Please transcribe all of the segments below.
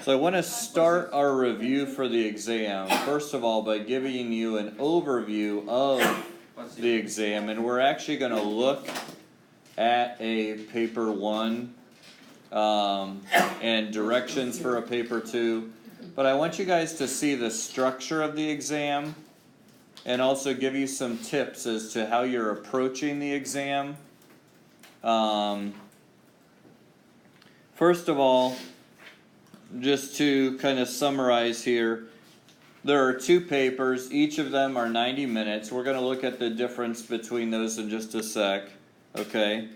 So I want to start our review for the exam, first of all, by giving you an overview of the exam, and we're actually going to look at a paper 1 and directions for a paper 2, but I want you guys to see the structure of the exam and also give you some tips as to how you're approaching the exam. First of all, just to kind of summarize here, there are 2 papers. Each of them are 90 minutes. We're going to look at the difference between those in just a sec, okay?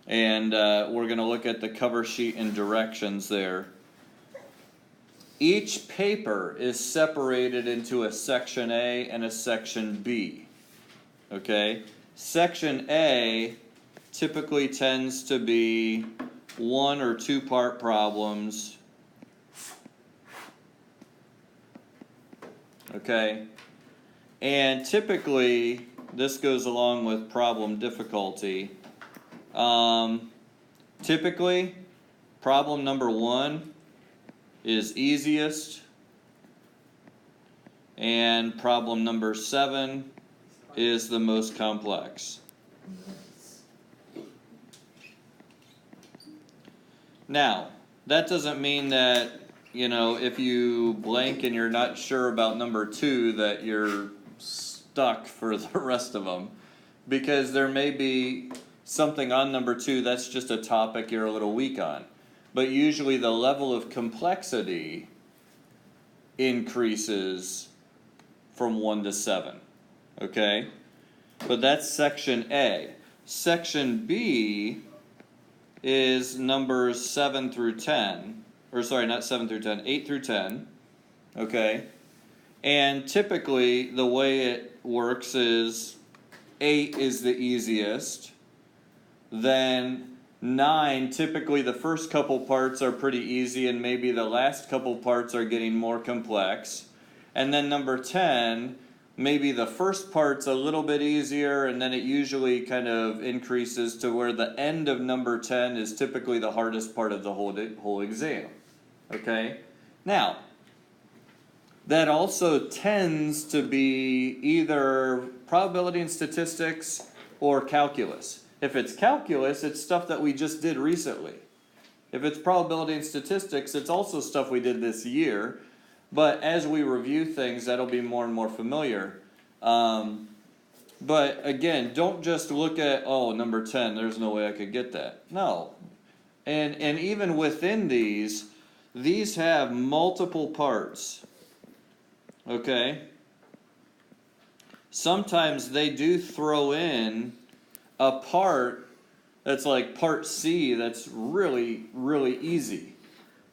And we're going to look at the cover sheet and directions there. Each paper is separated into a section A and a section B, okay? Section A typically tends to be 1 or 2 part problems, okay? And typically, this goes along with problem difficulty. Typically, problem number 1 is easiest, and problem number 7 is the most complex. Now, that doesn't mean that, you know, if you blank and you're not sure about number 2 that you're stuck for the rest of them, because there may be something on number 2 that's just a topic you're a little weak on. But usually the level of complexity increases from 1 to 7, okay? But that's section A. Section B is numbers 7 through 10, or sorry, not 7 through 10, 8 through 10, okay? And typically the way it works is 8 is the easiest, then 9, typically the first couple parts are pretty easy and maybe the last couple parts are getting more complex. And then number 10, maybe the first part's a little bit easier and then it usually kind of increases to where the end of number 10 is typically the hardest part of the whole exam. Okay? Now, that also tends to be either probability and statistics or calculus. If it's calculus, it's stuff that we just did recently. If it's probability and statistics, it's also stuff we did this year. But as we review things, that'll be more and more familiar. But again, don't just look at, oh, number 10, there's no way I could get that. No. And even within these have multiple parts. Okay? Sometimes they do throw in a part that's like part C that's really, really easy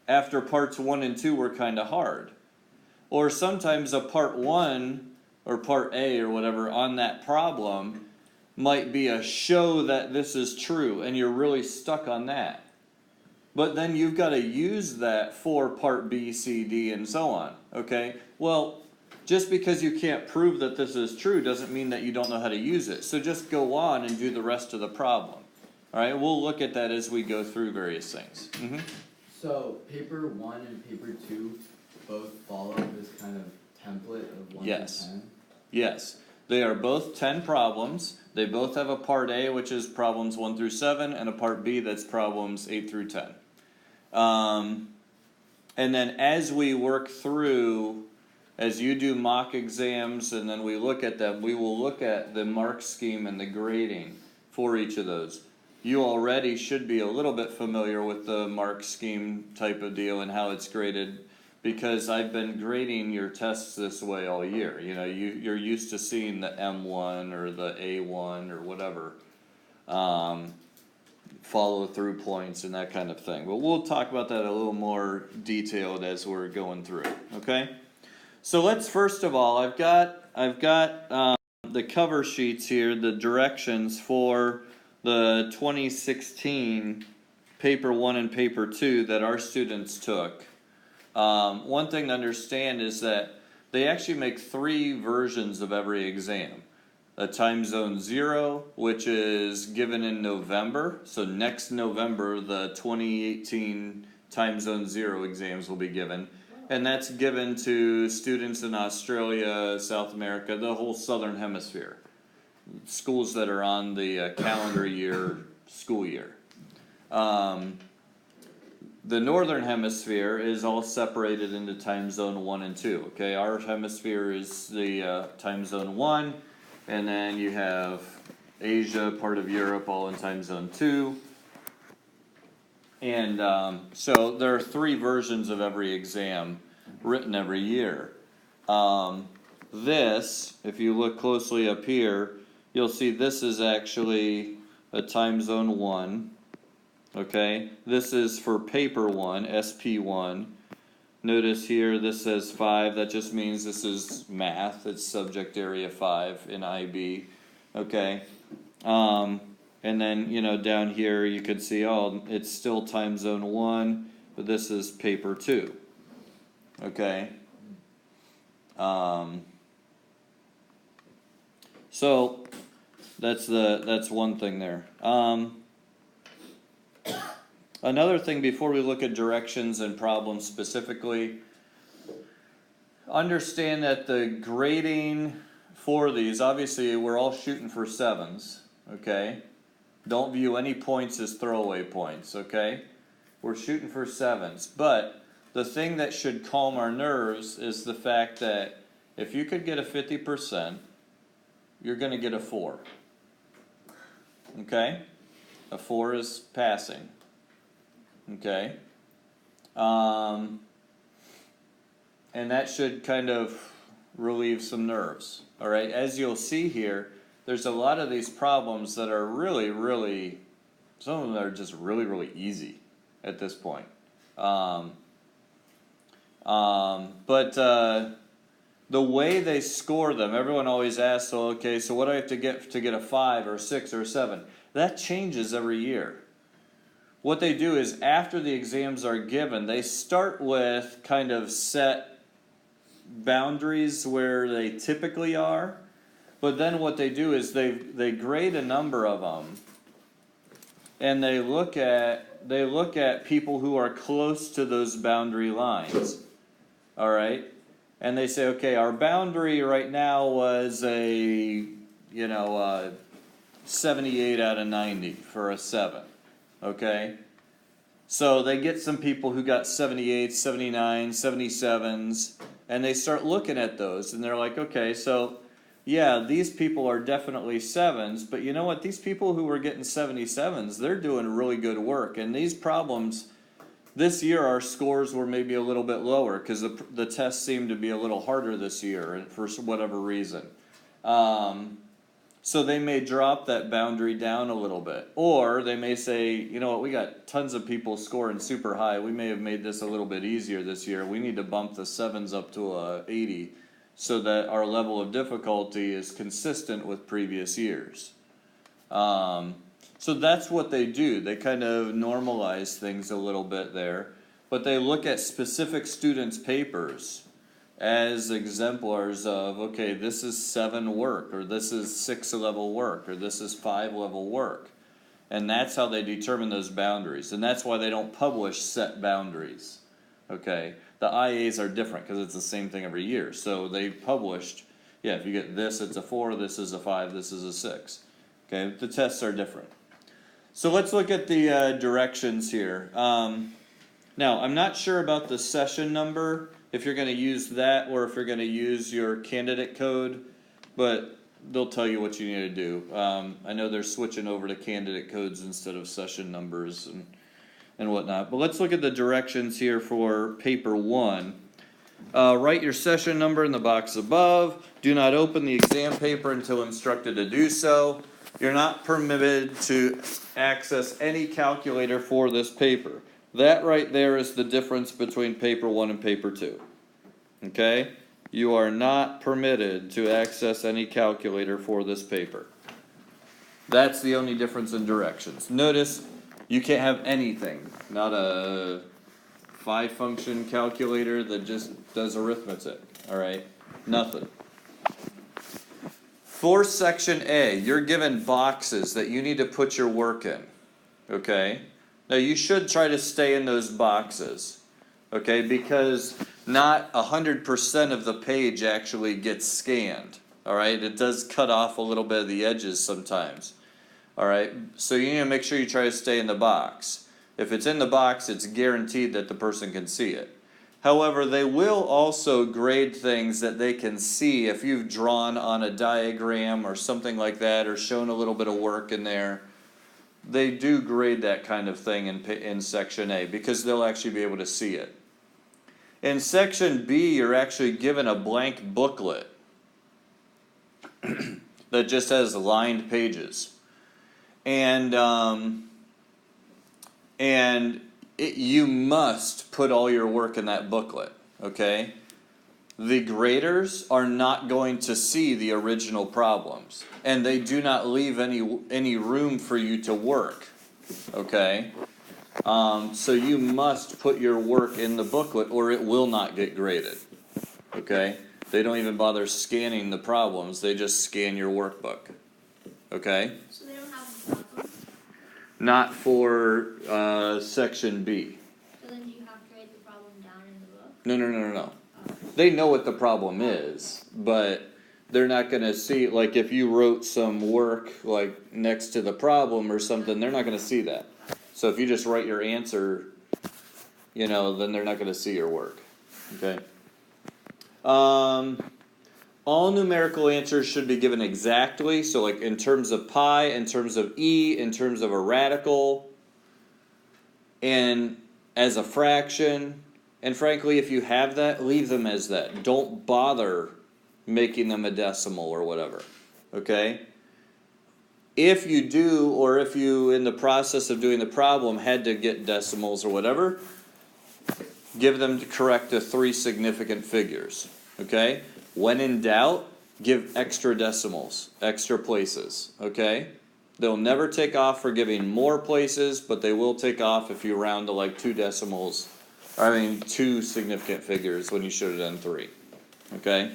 after parts 1 and 2 were kind of hard. Or sometimes a part 1 or part A or whatever on that problem might be a show that this is true and you're really stuck on that. But then you've got to use that for part B, C, D, and so on. Okay? Well, just because you can't prove that this is true doesn't mean that you don't know how to use it. So just go on and do the rest of the problem. All right, we'll look at that as we go through various things. Mm-hmm. So paper 1 and paper 2 both follow this kind of template of 1 Yes. to 10? Yes. They are both 10 problems. They both have a part A, which is problems 1 through 7, and a part B that's problems 8 through 10. And then as we work through, as you do mock exams and then we look at them, we will look at the mark scheme and the grading for each of those. You already should be a little bit familiar with the mark scheme type of deal and how it's graded, because I've been grading your tests this way all year. You know, you're used to seeing the M1 or the A1 or whatever, follow through points and that kind of thing. But we'll talk about that a little more detailed as we're going through, okay? So let's first of all, I've got the cover sheets here, the directions for the 2016 paper 1 and paper 2 that our students took. One thing to understand is that they actually make 3 versions of every exam. A time zone 0, which is given in November. So next November, the 2018 time zone 0 exams will be given. And that's given to students in Australia, South America, the whole southern hemisphere. Schools that are on the calendar year, school year. The northern hemisphere is all separated into time zone 1 and 2. Okay, our hemisphere is the time zone 1, and then you have Asia, part of Europe, all in time zone 2. And so there are 3 versions of every exam written every year. This, if you look closely up here, you'll see this is actually a time zone 1. Okay, this is for paper 1, SP1. Notice here this says 5, that just means this is math, it's subject area 5 in IB. Okay, and then, you know, down here you can see, oh, it's still time zone 1, but this is paper 2. Okay, so that's one thing there. Another thing before we look at directions and problems specifically, understand that the grading for these, obviously we're all shooting for 7s, okay? Don't view any points as throwaway points, okay? We're shooting for 7s, but the thing that should calm our nerves is the fact that if you could get a 50%, you're going to get a 4, okay? A 4 is passing. Okay, and that should kind of relieve some nerves. All right, as you'll see here, there's a lot of these problems that are really, some of them are just really easy at this point. But the way they score them, everyone always asks, so, okay, so what do I have to get a 5 or 6 or 7? That changes every year. What they do is after the exams are given, they start with kind of set boundaries where they typically are, but then what they do is they grade a number of them, and they look at people who are close to those boundary lines. All right, and they say, okay, our boundary right now was a 78 out of 90 for a 7. Okay, so they get some people who got 78, 79, 77s, and they start looking at those, and they're like, okay, so yeah, these people are definitely 7s, but you know what? These people who were getting 77s, they're doing really good work, and these problems, this year our scores were maybe a little bit lower because the tests seemed to be a little harder this year for whatever reason. So they may drop that boundary down a little bit. Or they may say, you know what, we got tons of people scoring super high. We may have made this a little bit easier this year. We need to bump the 7s up to a 80 so that our level of difficulty is consistent with previous years. So that's what they do. They kind of normalize things a little bit there. But they look at specific students' papers as exemplars of, okay, this is 7 work, or this is 6 level work, or this is 5 level work. And that's how they determine those boundaries. And that's why they don't publish set boundaries. Okay, the IAs are different because it's the same thing every year. So they published, yeah, if you get this, it's a 4, this is a 5, this is a 6. Okay, the tests are different. So let's look at the directions here. Now, I'm not sure about the session number, if you're going to use that or if you're going to use your candidate code, but they'll tell you what you need to do. I know they're switching over to candidate codes instead of session numbers and whatnot. But let's look at the directions here for paper 1. Write your session number in the box above. Do not open the exam paper until instructed to do so. You're not permitted to access any calculator for this paper. That right there is the difference between paper 1 and paper 2. Okay? You are not permitted to access any calculator for this paper. That's the only difference in directions. Notice you can't have anything. Not a 5-function calculator that just does arithmetic. Alright? Nothing. For section A, you're given boxes that you need to put your work in. Okay? Now you should try to stay in those boxes, okay? Because not 100% of the page actually gets scanned, all right? It does cut off a little bit of the edges sometimes, all right? So you need to make sure you try to stay in the box. If it's in the box, it's guaranteed that the person can see it. However, they will also grade things that they can see if you've drawn on a diagram or something like that, or shown a little bit of work in there. They do grade that kind of thing in Section A because they'll actually be able to see it. In Section B, you're actually given a blank booklet that just has lined pages. You must put all your work in that booklet, okay? The graders are not going to see the original problems, and they do not leave any room for you to work, okay? So you must put your work in the booklet or it will not get graded, okay? They don't even bother scanning the problems, they just scan your workbook, okay? So they don't have the problem? Not for Section B. So then do you have to write the problem down in the book? No. They know what the problem is, but they're not going to see, like if you wrote some work like next to the problem or something, they're not going to see that. So if you just write your answer, then they're not going to see your work. Okay. All numerical answers should be given exactly. So like in terms of pi, in terms of e, in terms of a radical, and as a fraction. And frankly, if you have that, leave them as that. Don't bother making them a decimal or whatever. Okay? If you do, or if you, in the process of doing the problem, had to get decimals or whatever, give them to correct the 3 significant figures. Okay? When in doubt, give extra decimals, extra places. Okay? They'll never take off for giving more places, but they will take off if you round to like 2 decimals. 2 significant figures when you should have done 3. Okay?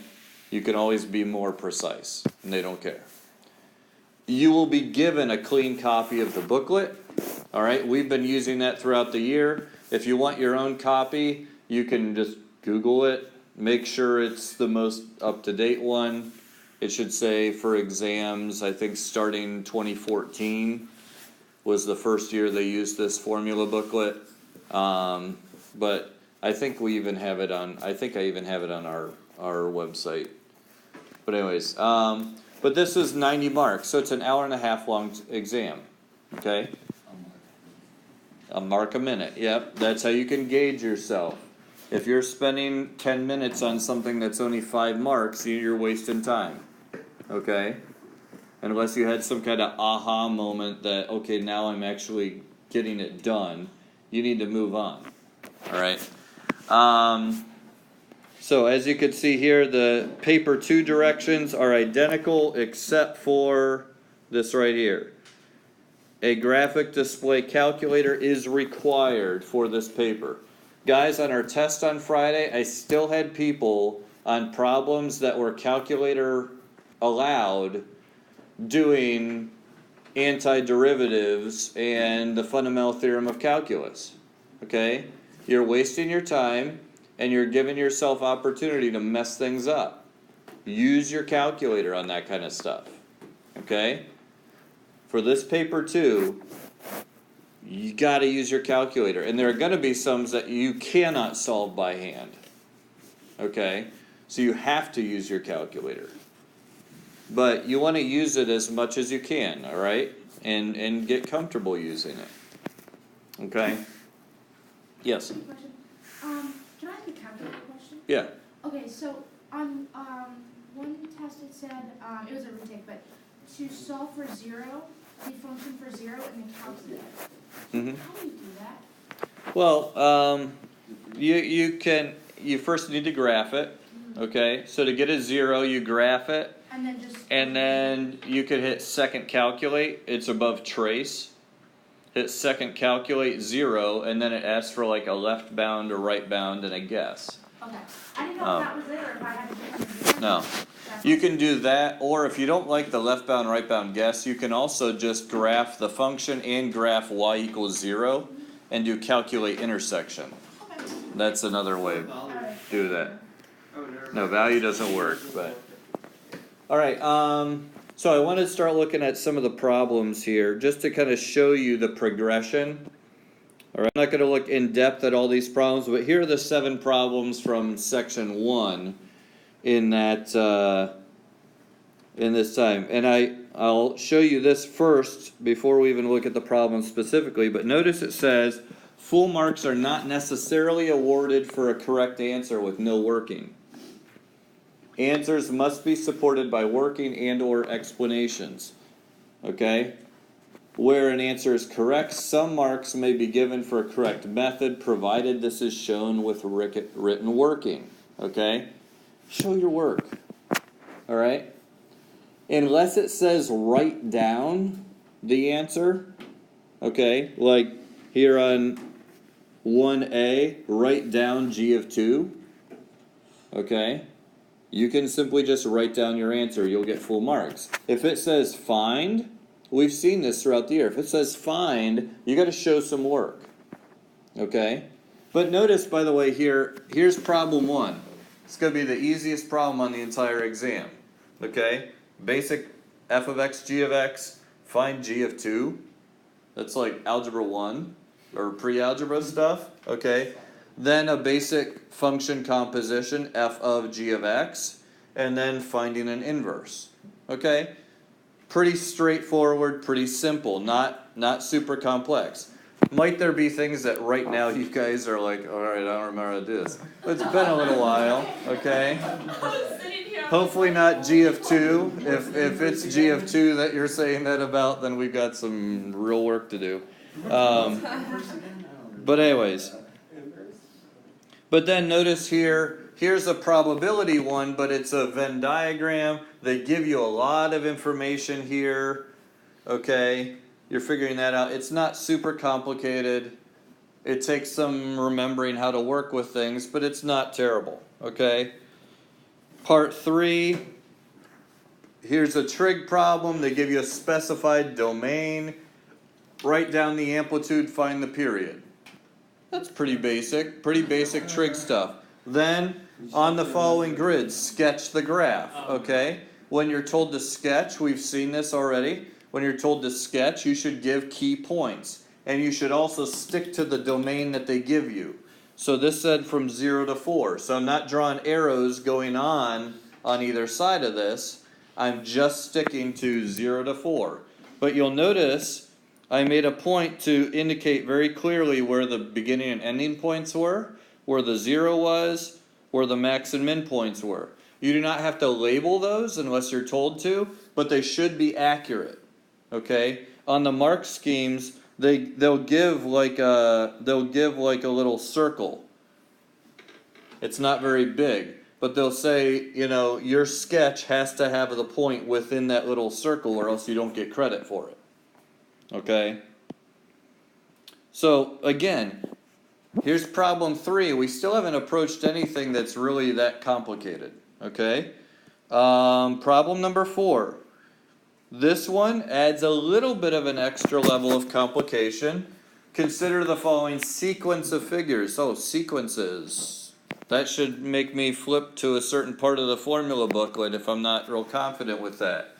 You can always be more precise, and they don't care. You will be given a clean copy of the booklet. Alright, we've been using that throughout the year. If you want your own copy, you can just Google it. Make sure it's the most up-to-date one. It should say for exams, I think starting 2014 was the first year they used this formula booklet. But I think we even have it on, I even have it on our website. But anyways, but this is 90 marks, so it's an hour and a half long exam, okay? A mark a minute, yep, that's how you can gauge yourself. If you're spending 10 minutes on something that's only 5 marks, you're wasting time, okay? Unless you had some kind of aha moment that, okay, now I'm actually getting it done, you need to move on. Alright, so as you can see here, the paper 2 directions are identical except for this right here. A graphic display calculator is required for this paper. Guys, on our test on Friday, I still had people on problems that were calculator allowed doing antiderivatives and the fundamental theorem of calculus. Okay? You're wasting your time, and you're giving yourself opportunity to mess things up. Use your calculator on that kind of stuff. Okay? For this paper too, you gotta use your calculator. And there are gonna be sums that you cannot solve by hand. Okay? So you have to use your calculator. But you wanna use it as much as you can, alright? And get comfortable using it. Okay? Yes? Question. Can I ask a calculator question? Yeah. Okay, so on one test it said, it was a retake, but to solve for 0, the function for 0 and then calculate it. Mm-hmm. How do you do that? Well, you first need to graph it, okay? So to get a 0, you graph it, and then you could hit second calculate, it's above trace. Hit second calculate 0, and then it asks for like a left bound or right bound and a guess. Okay. I didn't know if that was it or if I had to do something. No. You can do that, or if you don't like the left bound, right bound guess, you can also just graph the function and graph y equals 0. and do calculate intersection. Okay. That's another way to Alright. do that. No, value doesn't work, but. Alright, so I want to start looking at some of the problems here, just to kind of show you the progression. Alright, I'm not going to look in depth at all these problems, but here are the 7 problems from section 1 in that, in this time. And I'll show you this first before we even look at the problem specifically, but notice it says, full marks are not necessarily awarded for a correct answer with no working. Answers must be supported by working and or explanations. Okay? Where an answer is correct, some marks may be given for a correct method, provided this is shown with written working. Okay? Show your work. Alright? Unless it says write down the answer, okay, like here on 1A, write down G of 2, okay, you can simply just write down your answer, you'll get full marks. If it says find, we've seen this throughout the year, if it says find, you gotta show some work, okay? But notice, by the way, here's problem 1. It's gonna be the easiest problem on the entire exam, okay? Basic f of x, g of x, find g of 2. That's like algebra 1 or pre-algebra stuff, okay? Then a basic function composition, f of g of x, and then finding an inverse, okay? Pretty straightforward, pretty simple, not super complex. Might there be things that right now you guys are like, alright, I don't remember how to do this. It's been a little while, okay? Hopefully not G of 2. If it's G of 2 that you're saying that about, then we've got some real work to do. But anyways. But then notice here's a probability one, but it's a Venn diagram. They give you a lot of information here. Okay, you're figuring that out. It's not super complicated. It takes some remembering how to work with things, but it's not terrible. Okay. Part 3, here's a trig problem. They give you a specified domain. Write down the amplitude, find the period. That's pretty basic trig stuff. Then, on the following grid, sketch the graph, okay? When you're told to sketch, we've seen this already. When you're told to sketch, you should give key points. And you should also stick to the domain that they give you. So this said from 0 to 4. So I'm not drawing arrows going on either side of this. I'm just sticking to 0 to 4. But you'll notice I made a point to indicate very clearly where the beginning and ending points were, where the 0 was, where the max and min points were. You do not have to label those unless you're told to, but they should be accurate. Okay? On the mark schemes, they'll give like a little circle. It's not very big, but they'll say, you know, your sketch has to have the point within that little circle or else you don't get credit for it. Okay? So again, here's problem 3. We still haven't approached anything that's really that complicated. Okay? Problem number 4. This one adds a little bit of an extra level of complication. Consider the following sequence of figures. Oh, sequences. That should make me flip to a certain part of the formula booklet if I'm not real confident with that.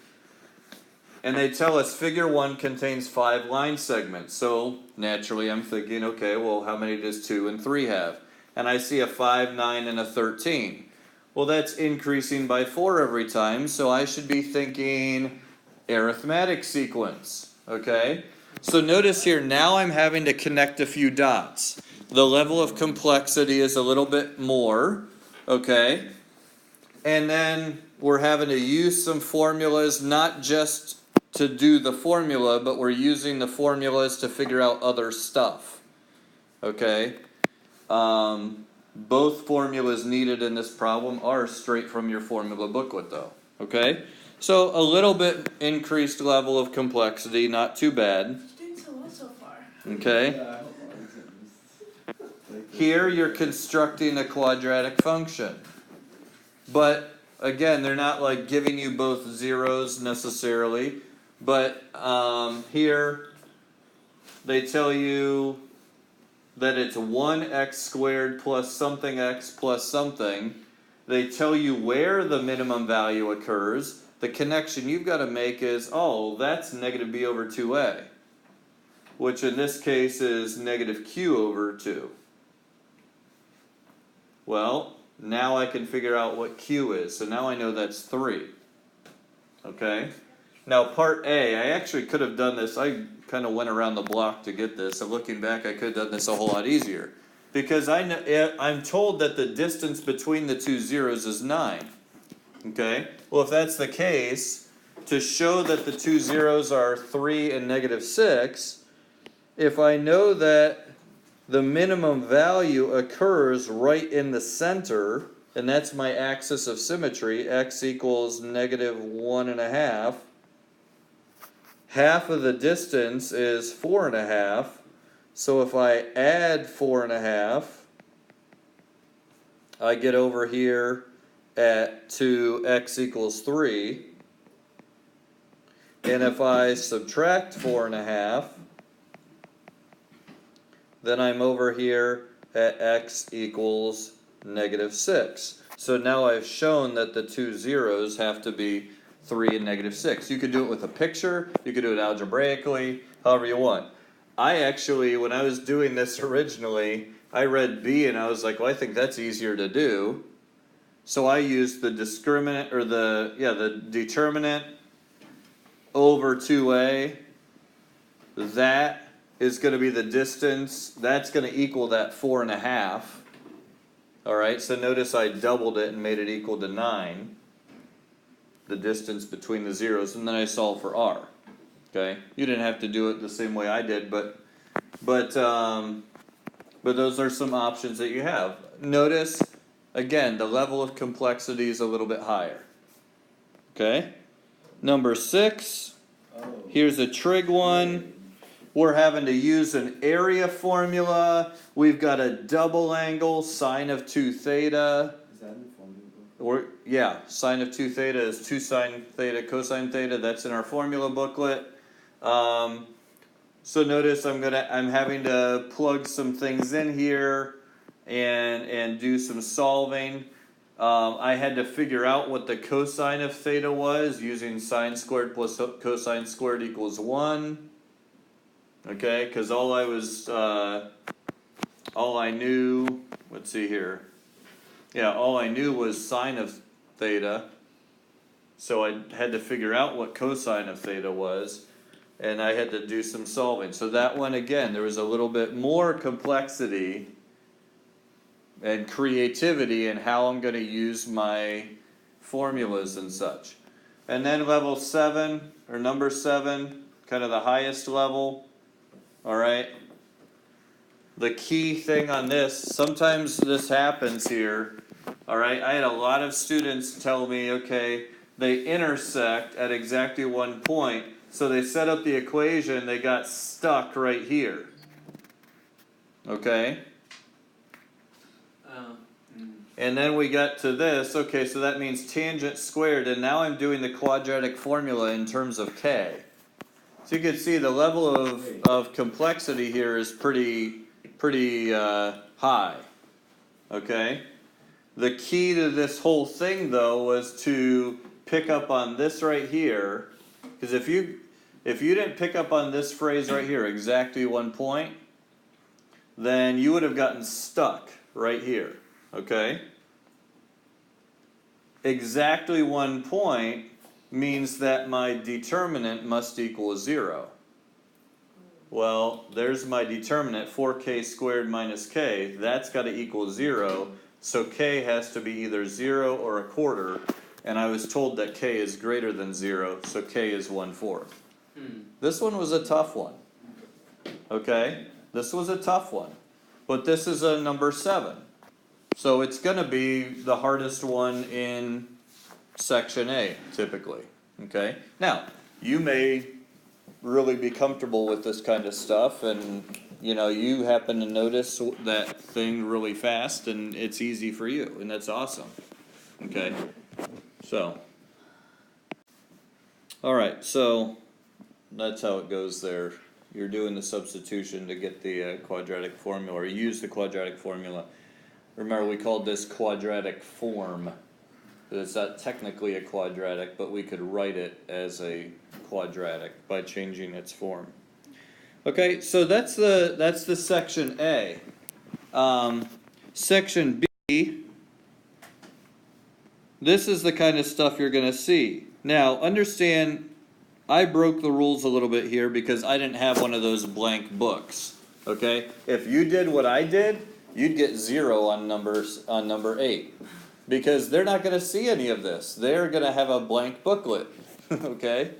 And they tell us figure 1 contains 5 line segments. So naturally I'm thinking, okay, well how many does 2 and 3 have? And I see a 5, 9, and a 13. Well, that's increasing by 4 every time, so I should be thinking arithmetic sequence, okay? So notice here, now I'm having to connect a few dots. The level of complexity is a little bit more, okay? And then we're having to use some formulas, not just to do the formula, but we're using the formulas to figure out other stuff, okay? Both formulas needed in this problem are straight from your formula booklet though, okay? So a little bit increased level of complexity, not too bad. Doing so well so far. Okay. Here you're constructing a quadratic function. But again, they're not like giving you both zeros necessarily. But here they tell you that it's 1x squared plus something x plus something. They tell you where the minimum value occurs. The connection you've got to make is, oh, that's negative b over 2a, which in this case is negative q over 2. Well, now I can figure out what q is. So now I know that's 3. Okay? Now part A, I actually could have done this. I kind of went around the block to get this. So looking back, I could have done this a whole lot easier. Because I'm told that the distance between the two zeros is 9. Okay? Well, if that's the case, to show that the two zeros are 3 and negative 6, if I know that the minimum value occurs right in the center, and that's my axis of symmetry, x equals negative 1.5, half of the distance is 4.5, so if I add 4.5, I get over here at 2x equals 3, and if I subtract 4.5, then I'm over here at x equals negative 6. So now I've shown that the two zeros have to be 3 and negative 6. You could do it with a picture, you could do it algebraically, however you want. I actually, when I was doing this originally, I read B and I was like, well, I think that's easier to do. So I used the discriminant, or the determinant over 2a. That is going to be the distance. That's going to equal that 4.5. Alright, so notice I doubled it and made it equal to 9. The distance between the zeros, and then I solve for r. Okay? You didn't have to do it the same way I did, but those are some options that you have. Notice, again, the level of complexity is a little bit higher. Okay? Number 6, here's a trig one. We're having to use an area formula. We've got a double angle, sine of 2 theta. Is that in the formula book? Or, yeah, sine of 2 theta is 2 sine theta cosine theta. That's in our formula booklet. So notice I'm having to plug some things in here and do some solving. I had to figure out what the cosine of theta was using sine squared plus cosine squared equals 1. Okay, because all I knew, let's see here. Yeah, all I knew was sine of theta. So I had to figure out what cosine of theta was, and I had to do some solving. So that one, again, there was a little bit more complexity and creativity in how I'm going to use my formulas and such. And then level 7, or number 7, kind of the highest level. Alright, the key thing on this, sometimes this happens here, alright, I had a lot of students tell me, okay, they intersect at exactly one point, so they set up the equation, they got stuck right here, okay? And then we got to this, okay, so that means tangent squared, and now I'm doing the quadratic formula in terms of k. So you can see the level of complexity here is pretty high, okay? The key to this whole thing, though, was to pick up on this right here, because if you didn't pick up on this phrase right here, exactly one point, then you would have gotten stuck right here, okay? Exactly one point means that my determinant must equal 0. Well, there's my determinant, 4k squared minus k. That's got to equal 0, so k has to be either 0 or a quarter, and I was told that k is greater than 0, so k is 1/4. This one was a tough one. Okay? This was a tough one. But this is a number 7. So it's going to be the hardest one in section A, typically. Okay? Now, you may really be comfortable with this kind of stuff, and you happen to notice that thing really fast, and it's easy for you, and that's awesome. Okay? So, alright, so that's how it goes there. you're doing the substitution to get the quadratic formula, or use the quadratic formula. Remember, we called this quadratic form. It's not technically a quadratic, but we could write it as a quadratic by changing its form. Okay, so that's the section A. Section B, this is the kind of stuff you're going to see. Now, understand, I broke the rules a little bit here because I didn't have one of those blank books. Okay, if you did what I did, you'd get 0 on number 8. Because they're not going to see any of this. They're going to have a blank booklet. Okay?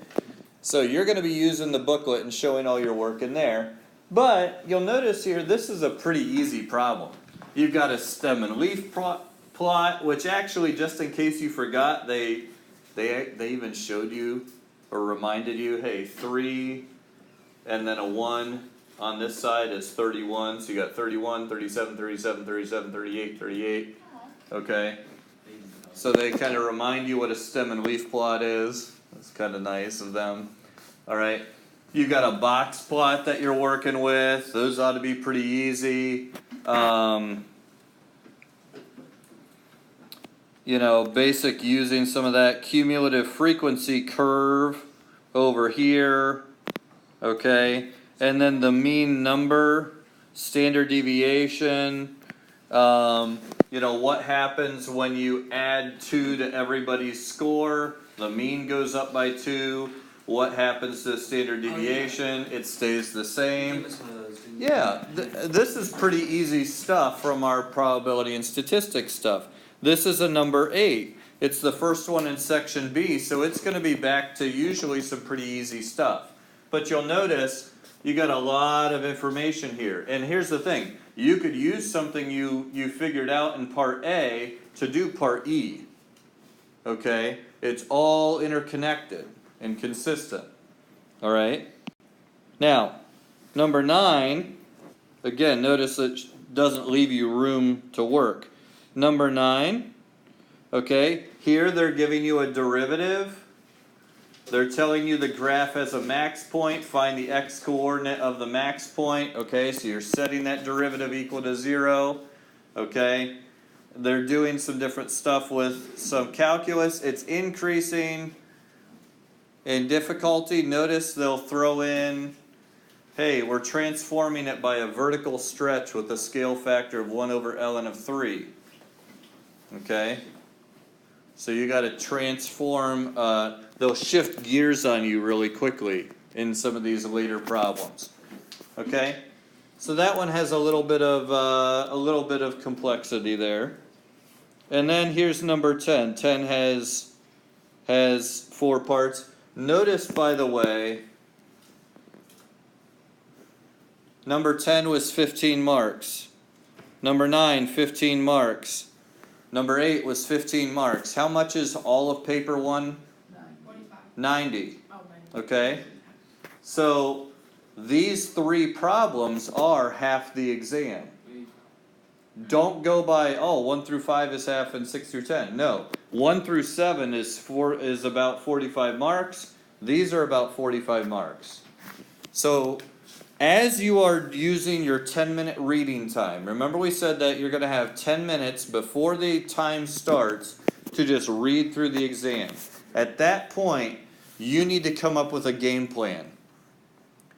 So you're going to be using the booklet and showing all your work in there. But you'll notice here, this is a pretty easy problem. You've got a stem and leaf plot, which actually, just in case you forgot, they even showed you or reminded you, hey, 3 and then a 1 on this side is 31. So you got 31, 37, 37, 37, 38, 38. Okay? So they kind of remind you what a stem and leaf plot is. That's kind of nice of them. All right. You got a box plot that you're working with. Those ought to be pretty easy. You know, basic using some of that cumulative frequency curve over here. Okay. And then the mean number, standard deviation. You know, what happens when you add 2 to everybody's score? The mean goes up by 2. What happens to the standard deviation? It stays the same. Yeah, this is pretty easy stuff from our probability and statistics stuff. This is a number 8. It's the first one in section B, so it's going to be back to usually some pretty easy stuff. But you'll notice you got a lot of information here. And here's the thing. You could use something you figured out in part A to do part E. Okay? It's all interconnected and consistent. All right? Now, number 9, again, notice it doesn't leave you room to work. Number 9, okay, here they're giving you a derivative. They're telling you the graph has a max point, find the x-coordinate of the max point, okay, so you're setting that derivative equal to 0, okay. They're doing some different stuff with some calculus. It's increasing in difficulty. Notice they'll throw in, hey, we're transforming it by a vertical stretch with a scale factor of 1 over ln of 3, okay. So you got to transform, they'll shift gears on you really quickly in some of these later problems. Okay? So that one has a little bit of complexity there. And then here's number 10. 10 has 4 parts. Notice, by the way, number 10 was 15 marks. Number 9, 15 marks. Number 8 was 15 marks. How much is all of paper 1? 45. 90. Oh, 90. Okay? So these 3 problems are half the exam. Don't go by, 1 through 5 is half and 6 through 10. No. 1 through 7 is about 45 marks. These are about 45 marks. So as you are using your 10-minute reading time, remember we said that you're going to have 10 minutes before the time starts to just read through the exam. At that point, you need to come up with a game plan.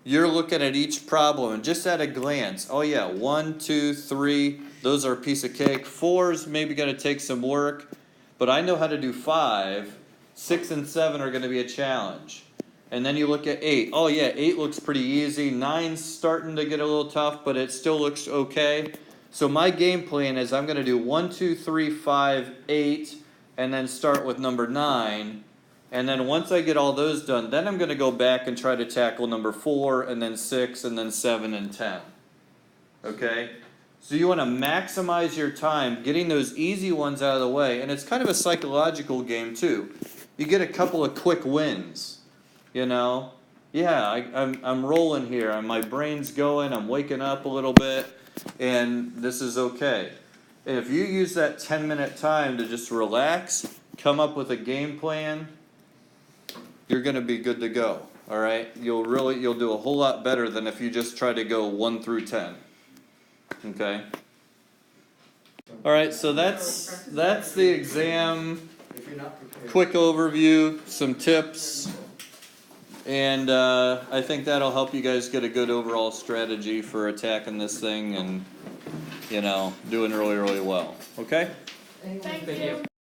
You're looking at each problem and just at a glance, 1, 2, 3, those are a piece of cake. 4's maybe going to take some work, but I know how to do 5. 6 and 7 are going to be a challenge. And then you look at 8. 8 looks pretty easy. 9's starting to get a little tough, but it still looks okay. So my game plan is I'm going to do 1, 2, 3, 5, 8, and then start with number 9. And then once I get all those done, then I'm going to go back and try to tackle number 4, and then 6, and then 7, and 10. Okay? So you want to maximize your time getting those easy ones out of the way. And it's kind of a psychological game, too. You get a couple of quick wins. You know, I'm rolling here, and my brain's going, I'm waking up a little bit, and this is okay. And if you use that 10-minute time to just relax, come up with a game plan, you're going to be good to go. Alright, you'll do a whole lot better than if you just try to go 1 through 10. Okay? Alright, so that's the exam, If you're not prepared. quick overview, some tips, and I think that'll help you guys get a good overall strategy for attacking this thing and, doing really, really well. Okay? Thank you.